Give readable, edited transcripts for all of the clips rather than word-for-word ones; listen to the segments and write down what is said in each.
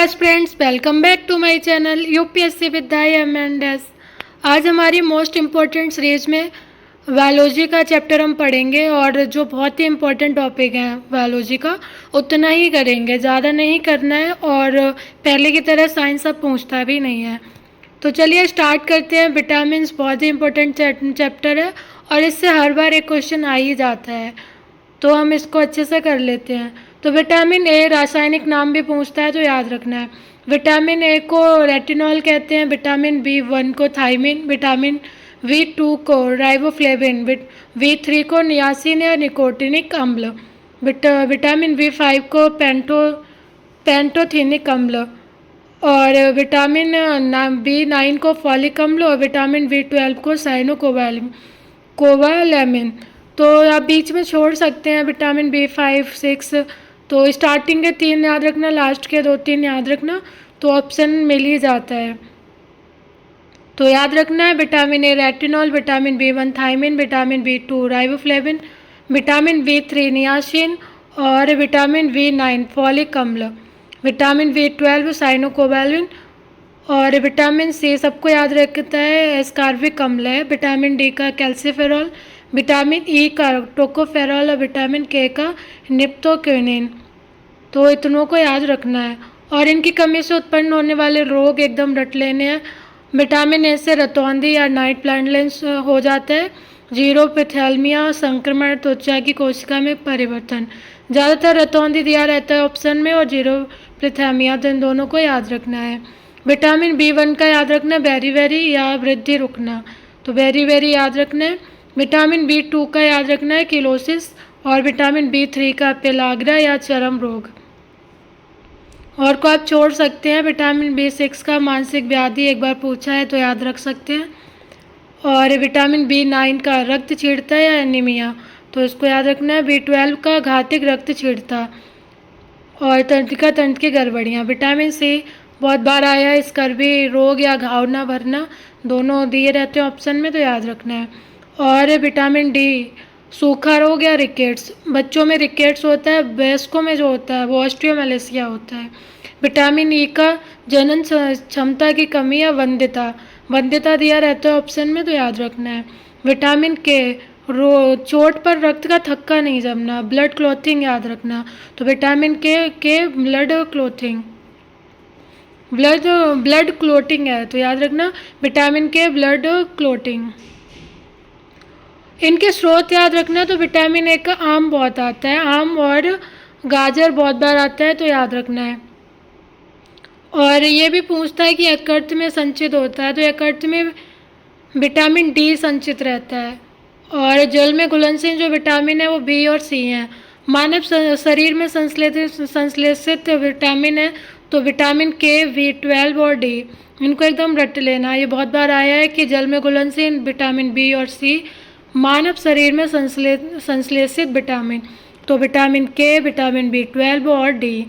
Aspirants, welcome back to my channel UPSC with M and S. आज हमारी most important series में biology का chapter हम पढ़ेंगे और जो बहुत ही इम्पोर्टेंट टॉपिक है बायोलॉजी का उतना ही करेंगे, ज़्यादा नहीं करना है और पहले की तरह साइंस अब पूछता भी नहीं है। तो चलिए स्टार्ट करते हैं। विटामिन्स बहुत ही इम्पोर्टेंट चैप्टर है और इससे हर बार एक क्वेश्चन आ ही जाता है, तो हम इसको अच्छे से कर लेते हैं। तो विटामिन ए रासायनिक नाम भी पूछता है तो याद रखना है। विटामिन ए को रेटिनॉल कहते हैं, विटामिन बी1 को थायमिन, विटामिन बी2 को राइबोफ्लेविन, बी3 को नियासिन या निकोटिनिक अम्ल, विटामिन बी5 को पेंटोथेनिक अम्ल और विटामिन बी9 को फॉलिक अम्ल और विटामिन बी12 को कोवालेमिन। तो आप बीच में छोड़ सकते हैं विटामिन बी5, 6। तो स्टार्टिंग के 3 याद रखना, लास्ट के 2-3 याद रखना, तो ऑप्शन मिल ही जाता है। तो याद रखना है विटामिन ए रेटिनॉल, विटामिन बी1 थायमिन, विटामिन बी2 राइबोफ्लेविन, विटामिन बी3 नियासिन और विटामिन बी9 फॉलिक अम्ल, विटामिन बी12 साइनोकोवैलिन और विटामिन सी सबको याद रखता है एस्कॉर्बिक अम्ल है, विटामिन डी का कैल्सिफेरॉल, विटामिन ई का टोकोफेरॉल और विटामिन के का निप्टोक्विनिन। तो इतनों को याद रखना है और इनकी कमी से उत्पन्न होने वाले रोग एकदम रट लेने हैं। विटामिन ए से रतौंधी या नाइट ब्लाइंडनेस हो जाता है, जीरोपिथेल्मिया संक्रमण त्वचा की कोशिका में परिवर्तन। ज़्यादातर रतौंधी दिया रहता है ऑप्शन में और जीरोपिथेल्मिया, तो इन दोनों को याद रखना है। विटामिन बी1 का याद रखना है बेरी या वृद्धि रुकना, तो बेरी याद रखना है। विटामिन बी2 का याद रखना है किलोसिस और विटामिन बी3 का पेलाग्रा या चर्म रोग। और को आप छोड़ सकते हैं। विटामिन बी6 का मानसिक व्याधि एक बार पूछा है तो याद रख सकते हैं। और विटामिन बी9 का रक्त छीड़ता या एनीमिया, तो इसको याद रखना है। बी12 का घातक रक्त छीड़ता और तंत्रिका तंत्र की गड़बड़ियाँ। विटामिन सी बहुत बार आया है, स्कर्वी रोग या घाव न भरना, दोनों दिए रहते हैं ऑप्शन में, तो याद रखना है। और विटामिन डी सूखा रोग या रिकेट्स, बच्चों में रिकेट्स होता है, वयस्कों में जो होता है वो ऑस्टियोमेलेसिया होता है। विटामिन ई का जनन क्षमता की कमी या वंध्यता दिया रहता है ऑप्शन में, तो याद रखना है। विटामिन के चोट पर रक्त का थक्का नहीं जमना, ब्लड क्लॉथिंग याद रखना, तो विटामिन के ब्लड क्लोटिंग है, तो याद रखना विटामिन के ब्लड क्लोटिंग। इनके स्रोत याद रखना, तो विटामिन ए का आम बहुत आता है, आम और गाजर बहुत बार आता है, तो याद रखना है। और ये भी पूछता है कि यकृत में संचित होता है, तो यकृत में विटामिन डी संचित रहता है। और जल में घुलनशील जो विटामिन है वो बी और सी हैं। मानव शरीर में संश्लेषित विटामिन है तो विटामिन के, बी12 और डी, इनको एकदम रट लेना। ये बहुत बार आया है कि जल में घुलनशील विटामिन बी और सी, मानव शरीर में संश्लेषित विटामिन, तो विटामिन के, विटामिन बी12 और डी।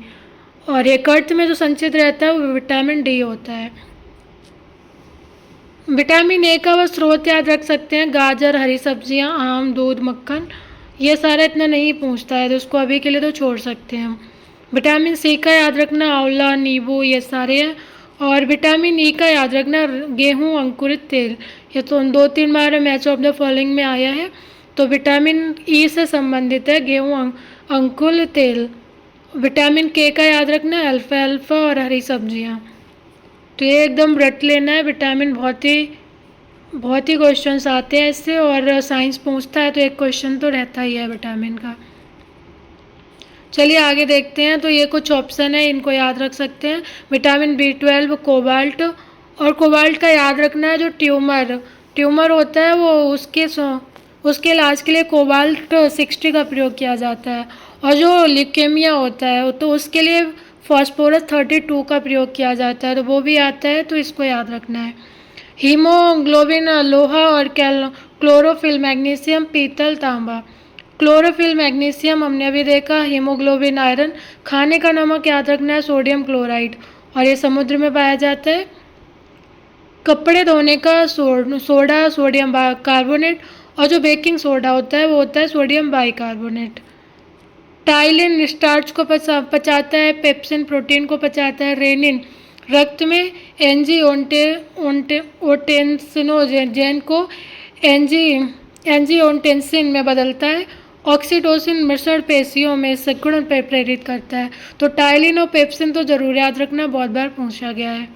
और यकृत में जो संचित रहता है वो विटामिन डी होता है। विटामिन ए का वह स्रोत याद रख सकते हैं, गाजर, हरी सब्जियां, आम, दूध, मक्खन। ये सारा इतना नहीं पूछता है तो उसको अभी के लिए तो छोड़ सकते हैं हम। विटामिन सी का याद रखना आंवला, नींबू, ये सारे हैं। और विटामिन ई का याद रखना गेहूं अंकुरित तेल, ये तो 2-3 बार मैच ऑफ द फॉलोइंग में आया है, तो विटामिन ई से संबंधित है गेहूं अंकुर तेल। विटामिन के का याद रखना अल्फा और हरी सब्जियां, तो ये एकदम रट लेना है। विटामिन बहुत ही क्वेश्चंस आते हैं इससे और साइंस पूछता है तो एक क्वेश्चन तो रहता ही है विटामिन का। चलिए आगे देखते हैं। तो ये कुछ ऑप्शन है, इनको याद रख सकते हैं। विटामिन बी12 कोबाल्ट, और कोबाल्ट का याद रखना है जो ट्यूमर होता है वो उसके इलाज के लिए कोबाल्ट 60 का प्रयोग किया जाता है। और जो ल्यूकेमिया होता है तो उसके लिए फॉस्फोरस 32 का प्रयोग किया जाता है, तो वो भी आता है, तो इसको याद रखना है। हीमोग्लोबिन लोहा और क्लोरोफिल मैग्नीशियम पीतल तांबा। क्लोरोफिल मैग्नीशियम हमने अभी देखा, हीमोग्लोबिन आयरन। खाने का नमक याद रखना है सोडियम क्लोराइड और ये समुद्र में पाया जाता है। कपड़े धोने का सोडा सोडियम कार्बोनेट, और जो बेकिंग सोडा होता है वो होता है सोडियम बाइकार्बोनेट। टाइलिन स्टार्च को पचाता है, पेप्सिन प्रोटीन को पचाता है, रेनिन रक्त में एंजियोटेंसिनोजेन को एंजियोटेंसिन में बदलता है। ऑक्सीटोसिन मिश्रण पेशियों में सिकुड़न पर प्रेरित करता है। तो टाइलिन और पेप्सिन तो जरूर याद रखना, बहुत बार पूछा गया है।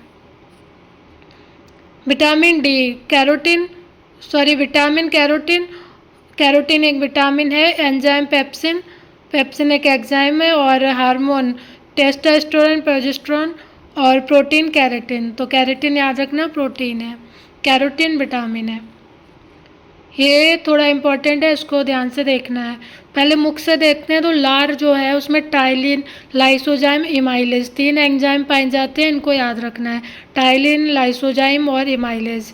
Vitamin D, vitamin carotene, carotene एक विटामिन है। एंजाइम पेप्सिन, पेप्सिन एक एंजाइम है। और हार्मोन टेस्टोस्टेरोन, प्रोजेस्टेरोन। और प्रोटीन कैरोटीन, तो कैरोटीन याद रखना प्रोटीन है, कैरोटीन विटामिन है। ये थोड़ा इम्पोर्टेंट है, इसको ध्यान से देखना है। पहले मुख से देखते हैं तो लार जो है उसमें टाइलिन, लाइसोजाइम, इमाइलेज 3 एंजाइम पाए जाते हैं, इनको याद रखना है, टाइलिन, लाइसोजाइम और इमाइलेज।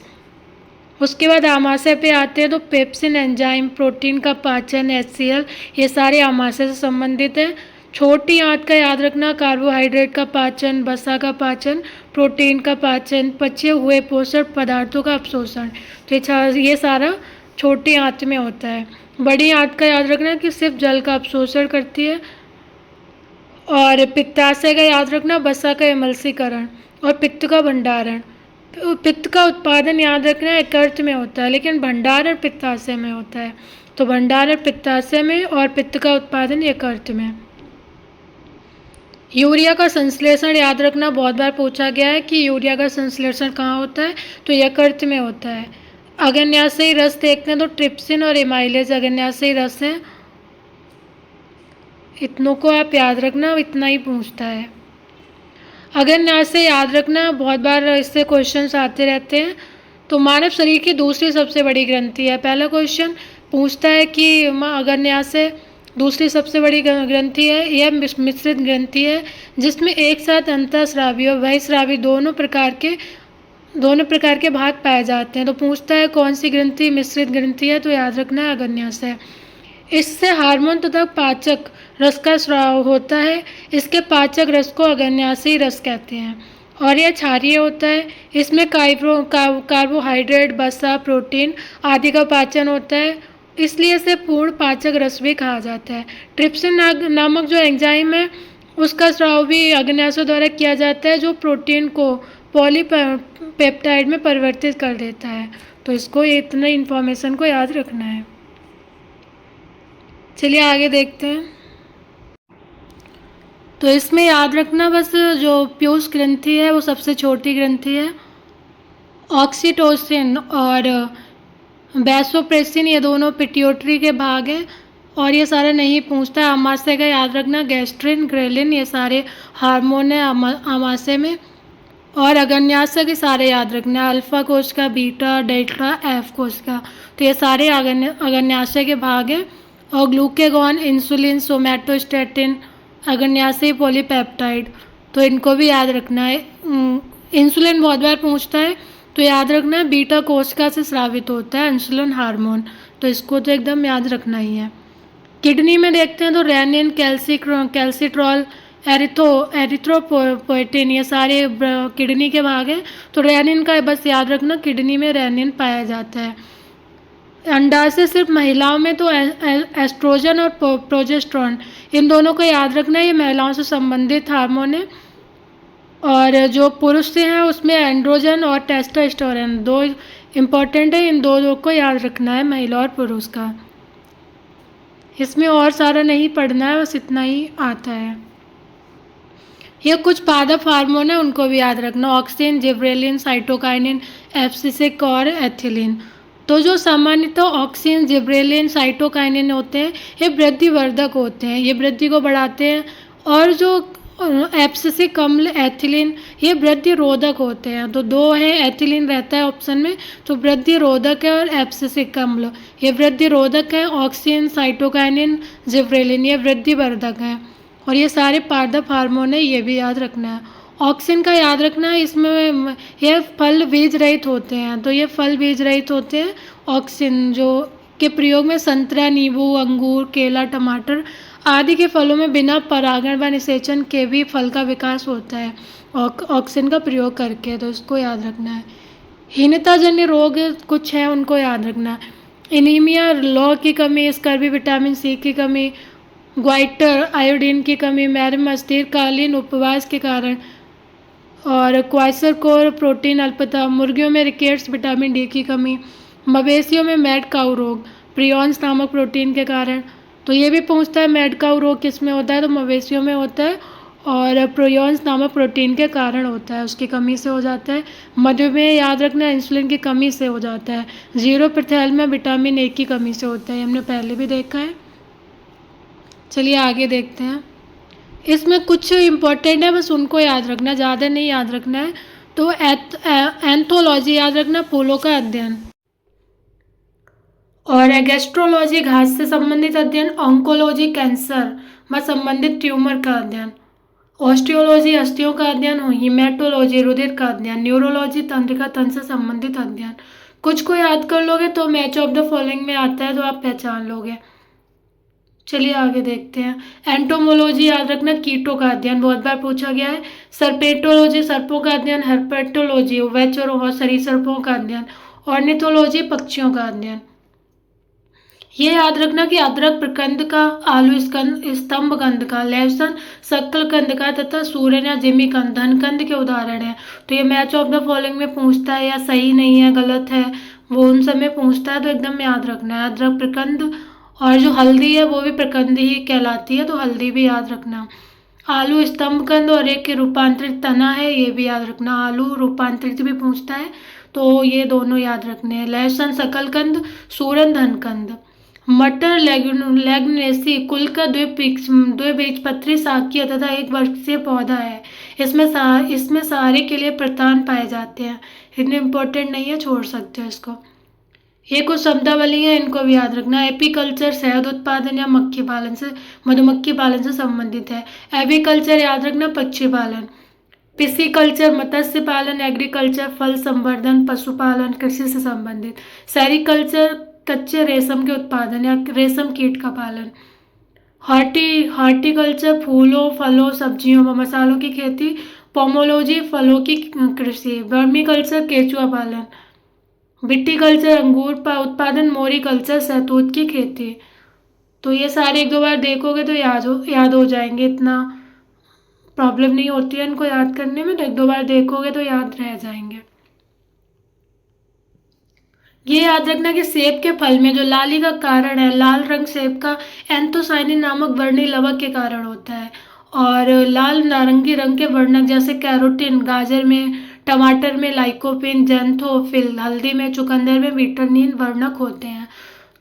उसके बाद आमाशय पे आते हैं तो पेप्सिन एंजाइम, प्रोटीन का पाचन, HCl, ये सारे आमाशय से संबंधित हैं। छोटी आंत का याद रखना, कार्बोहाइड्रेट का पाचन, वसा का पाचन, प्रोटीन का पाचन, पचे हुए पोषक पदार्थों का अवशोषण। तो ये सारा छोटी आंत में होता है। बड़ी आंत का याद रखना कि सिर्फ जल का अवशोषण करती है। और पित्ताशय का याद रखना, वसा का एमल्सीकरण और पित्त का भंडारण। पित्त का उत्पादन याद रखना यकृत में होता है, लेकिन भंडारण पित्ताशय में होता है। तो भंडारण पित्ताशय में और पित्त का उत्पादन यकृत में। यूरिया का संश्लेषण याद रखना, बहुत बार पूछा गया है कि यूरिया का संश्लेषण कहाँ होता है, तो यकृत में होता है। अग्न्याशयी रस देखते हैं तो ट्रिप्सिन और इमाइलेज अग्न्याशयी रस हैं। इतनों को आप याद रखना, इतना ही पूछता है। अग्न्याशय याद रखना, बहुत बार इससे क्वेश्चंस आते रहते हैं। तो मानव शरीर की दूसरी सबसे बड़ी ग्रंथि है। पहला क्वेश्चन पूछता है कि अग्न्याशय दूसरी सबसे बड़ी ग्रंथि है। यह मिश्रित ग्रंथि है जिसमें एक साथ अंतःस्रावी और बहिःस्रावी दोनों प्रकार के भाग पाए जाते हैं। तो पूछता है कौन सी ग्रंथि मिश्रित ग्रंथि है, तो याद रखना है अग्न्याशय। इससे हार्मोन तथा पाचक रस का स्राव होता है। इसके पाचक रस को अग्न्याशयी रस कहते हैं और यह क्षारीय होता है। इसमें कार्बोहाइड्रेट, वसा, प्रोटीन आदि का पाचन होता है, इसलिए इसे पूर्ण पाचक रस भी कहा जाता है। ट्रिप्सिन नामक जो एंजाइम है उसका स्राव भी अग्न्याशय द्वारा किया जाता है, जो प्रोटीन को पॉलीपेप्टाइड में परिवर्तित कर देता है। तो इसको इतना इन्फॉर्मेशन को याद रखना है। चलिए आगे देखते हैं। तो इसमें याद रखना बस जो पीयूष ग्रंथि है वो सबसे छोटी ग्रंथि है। ऑक्सीटोसिन और वैसोप्रेसिन ये दोनों पिट्यूटरी के भाग हैं और ये सारा नहीं पूछता है। आमाशय का याद रखना, गैस्ट्रिन, ग्रेलिन ये सारे हार्मोन है आमाशय में। और अग्न्याशय के सारे याद रखना, अल्फा कोश का, बीटा, डेल्टा, एफ कोश का। तो ये सारे अग्न्याशय के भाग हैं। और ग्लूकेगॉन, इंसुलिन, सोमैटोस्टेटिन अग्न्याशयी पॉलीपेप्टाइड, तो इनको भी याद रखना है। इंसुलिन बहुत बार पूछता है, तो याद रखना है बीटा कोशिका से स्रावित होता है इंसुलिन हार्मोन, तो इसको तो एकदम याद रखना ही है। किडनी में देखते हैं तो रेनिन, कैल्सिट्रॉल, एरिथ्रोपोएटिन ये सारे किडनी के भाग हैं। तो रेनिन का बस याद रखना, किडनी में रेनिन पाया जाता है। अंडाशय सिर्फ महिलाओं में तो एस्ट्रोजन और प्रोजेस्टेरोन इन दोनों को याद रखना, ये महिलाओं से संबंधित हार्मोन है। और जो पुरुष से हैं उसमें एंड्रोजन और टेस्टोस्टेरोन दो इम्पॉर्टेंट है, इन दो को याद रखना है, महिला और पुरुष का। इसमें और सारा नहीं पढ़ना है, बस इतना ही आता है। ये कुछ पादप हार्मोन है, उनको भी याद रखना, ऑक्सिन, जिब्रेलिन, साइटोकाइनिन, एब्सिसिक और एथिलीन। तो जो सामान्यतः ऑक्सिन, जिब्रेलिन, साइटोकाइनिन होते हैं ये वृद्धिवर्धक होते हैं, ये वृद्धि को बढ़ाते हैं। और जो एब्सिसिक अम्ल, एथिलीन ये वृद्धि रोधक होते हैं। तो दो है, एथिलीन रहता है ऑप्शन में, तो वृद्धि रोधक है और एब्सिसिक अम्ल ये वृद्धि रोधक है। ऑक्सिन, साइटोकाइनिन, जिब्रेलिन ये वृद्धि वर्धक हैं। और ये सारे पादप हार्मोन है, ये भी याद रखना है। ऑक्सिन का याद रखना है, इसमें यह फल बीज रहित होते हैं, तो ये फल बीज रहित होते हैं। ऑक्सिन जो के प्रयोग में संतरा, नींबू, अंगूर, केला, टमाटर आदि के फलों में बिना परागण व निषेचन के भी फल का विकास होता है ऑक्सिन का प्रयोग करके, तो इसको याद रखना है। हीनताजन्य रोग कुछ हैं, उनको याद रखना है। एनीमिया, लौह की कमी, स्कर्वी, विटामिन सी की कमी, ग्वाइटर आयोडीन की कमी, मैरम अस्थिरकालीन उपवास के कारण, और क्वाइसरकोर प्रोटीन अल्पता, मुर्गियों में रिकेट्स विटामिन डी की कमी, मवेशियों में मैड काउ रोग प्रियॉन्स नामक प्रोटीन के कारण। तो ये भी पूछता है मैड काउ रोग किस में होता है, तो मवेशियों में होता है और प्रियॉन्स नामक प्रोटीन के कारण होता है, उसकी कमी से हो जाता है। मधुमेह याद रखना इंसुलिन की कमी से हो जाता है। जीरोपैथेलमिया विटामिन ए की कमी से होता है, हमने पहले भी देखा है। चलिए आगे देखते हैं। इसमें कुछ इम्पोर्टेंट है, बस उनको याद रखना, ज़्यादा नहीं याद रखना है। तो एंथोलॉजी याद रखना, फूलों का अध्ययन, और गैस्ट्रोलॉजी घास से संबंधित अध्ययन, ऑन्कोलॉजी कैंसर में संबंधित ट्यूमर का अध्ययन, ऑस्टियोलॉजी अस्थियों का अध्ययन, हीमेटोलॉजी रुधिर का अध्ययन, न्यूरोलॉजी तंत्रिका तंत्र से संबंधित अध्ययन। कुछ को याद कर लोगे तो मैच ऑफ द फॉलोइंग में आता है तो आप पहचान लोगे। चलिए आगे देखते हैं। एंटोमोलॉजी याद रखना कीटों का अध्ययन, बहुत बार पूछा गया है। सर्पेटोलॉजी सर्पों का अध्ययन, हर्पेटोलॉजी उभयचरों और सरीसृपों का अध्ययन, ऑर्निथोलॉजी पक्षियों का अध्ययन। ये याद रखना कि अदरक प्रकंद का, आलू स्तंभ कंद का, लहसुन शक्ल कंद का तथा सूरन या जिमी कंद धनकंद के उदाहरण है। तो ये मैच ऑफ द फॉलोइंग में पूछता है या सही नहीं है गलत है, वो उन सब में पूछता है, तो एकदम याद रखना है। अदरक प्रकंद, और जो हल्दी है वो भी प्रकंद ही कहलाती है, तो हल्दी भी याद रखना। आलू स्तंभ कंद और एक के रूपांतरित तना है, ये भी याद रखना। आलू रूपांतरित भी पूछता है, तो ये दोनों याद रखने हैं। लहसुन शकलकंद, सूरन धनकंद। मटर लैग्नेसी कुल का द्विबीजपत्री शाकीय तथा एक वर्षीय पौधा है। इसमें सारे के लिए प्रतान पाए जाते हैं। इतने इम्पोर्टेंट नहीं है, छोड़ सकते हो इसको। ये कुछ शब्दावली है, इनको भी याद रखना। एपीकल्चर शहद उत्पादन या मक्खी पालन से, मधुमक्खी पालन से संबंधित है। एविकल्चर याद रखना पक्षी पालन। पिसीकल्चर मत्स्य पालन, एग्रीकल्चर फल संवर्धन, पशुपालन कृषि से संबंधित। सेरिकल्चर कच्चे रेशम के उत्पादन या रेशम कीट का पालन। हॉर्टिकल्चर फूलों फलों सब्जियों व मसालों की खेती। पोमोलॉजी फलों की कृषि। वर्मीकल्चर केचुआ पालन। विटीकल्चर अंगूर उत्पादन। मोरिकल्चर शहतूत की खेती। तो ये सारे एक दो बार देखोगे तो याद हो जाएंगे, इतना प्रॉब्लम नहीं होती है इनको याद करने में, तो एक दो बार देखोगे तो याद रह जाएंगे। ये याद रखना कि सेब के फल में जो लाली का कारण है, लाल रंग सेब का एंथोसाइनिन नामक वर्णीय लवक के कारण होता है, और लाल नारंगी रंग के वर्णक जैसे कैरोटीन गाजर में, टमाटर में लाइकोपिन, जेंथोफिल हल्दी में, चुकंदर में विटामिन वर्णक होते हैं।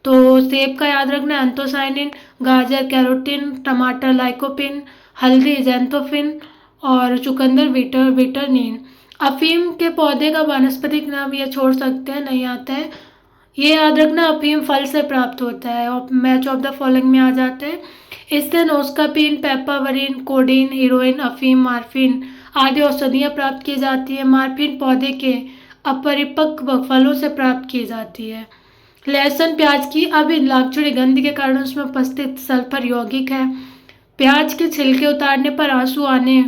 तो सेब का याद रखना एंथोसाइनिन, गाजर कैरोटीन, टमाटर लाइकोपिन, हल्दी जेंथोफिन और चुकंदर विटामिन। अफीम के पौधे का वानस्पतिक नाम ये छोड़ सकते हैं, नहीं आता है। ये याद रखना अफीम फल से प्राप्त होता है, और मैच ऑफ द फॉलोइंग में आ जाते हैं। इससे नोस्कापिन, पेपावरिन, कोडीन, हीरोइन, अफीम, मार्फिन आदि औषधियाँ प्राप्त की जाती है। मार्फिन पौधे के अपरिपक्व फलों से प्राप्त की जाती है। लहसुन प्याज की अभिलाक्षणी गंध के कारण उसमें उपस्थित सल्फर यौगिक है। प्याज के छिलके उतारने पर आंसू आने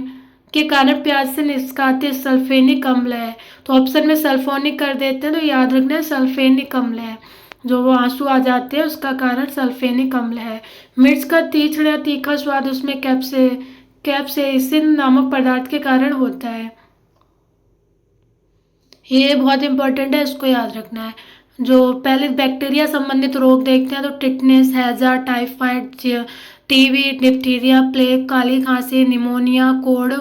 के कारण प्याज से निष्कासित सल्फेनिक अम्ल है, तो ऑप्शन में सल्फोनिक कर देते हैं, तो याद रखना है सल्फेनिक अम्ल है, जो वो आंसू आ जाते हैं उसका कारण सल्फेनिक अम्ल है। मिर्च का तीखा या तीखा स्वाद उसमें कैप्सेसिन नामक पदार्थ के कारण होता है। ये बहुत इंपॉर्टेंट है, इसको याद रखना है। जो पहले बैक्टीरिया संबंधित रोग देखते हैं तो टिटनेस, हैजा, टाइफाइड, टीबी, डिप्थीरिया, प्लेग, काली खांसी, निमोनिया, कोड़,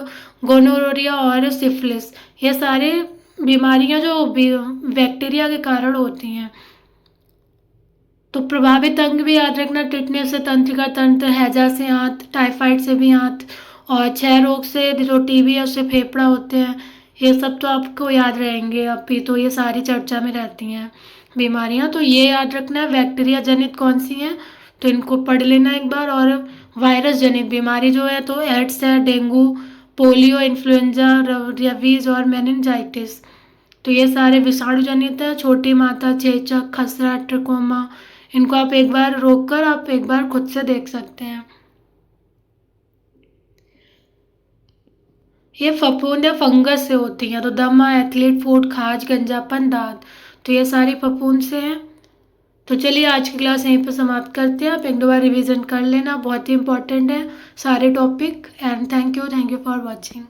गोनोरिया और सिफिलिस, ये सारे बीमारियां जो बैक्टीरिया के कारण होती हैं। तो प्रभावित अंग भी याद रखना, टिटनेस से तंत्रिका तंत्र, हैजा से आंत, टाइफाइड से भी आंत, और क्षय रोग से जो टीबी है उससे फेफड़ा होते हैं। ये सब तो आपको याद रहेंगे, अभी तो ये सारी चर्चा में रहती हैं बीमारियां, तो ये याद रखना है बैक्टीरिया जनित कौन सी हैं, तो इनको पढ़ लेना एक बार। और वायरस जनित बीमारी जो है तो एड्स है, डेंगू, पोलियो, इन्फ्लुएंजा, रबीज और मेनिनजाइटिस। तो ये सारे विषाणु जनित है। छोटी माता, चेचक, खसरा, ट्रिकोमा, इनको आप एक बार रोक कर आप एक बार खुद से देख सकते हैं। ये फफूंद या फंगस से होती हैं, तो दमा, एथलीट फूट, खाज, गंजापन, दाद, तो ये सारी फफूंद से हैं। तो चलिए आज की क्लास यहीं पर समाप्त करते हैं। आप एक दो बार रिवीजन कर लेना, बहुत ही इंपॉर्टेंट है सारे topic. And thank you for watching.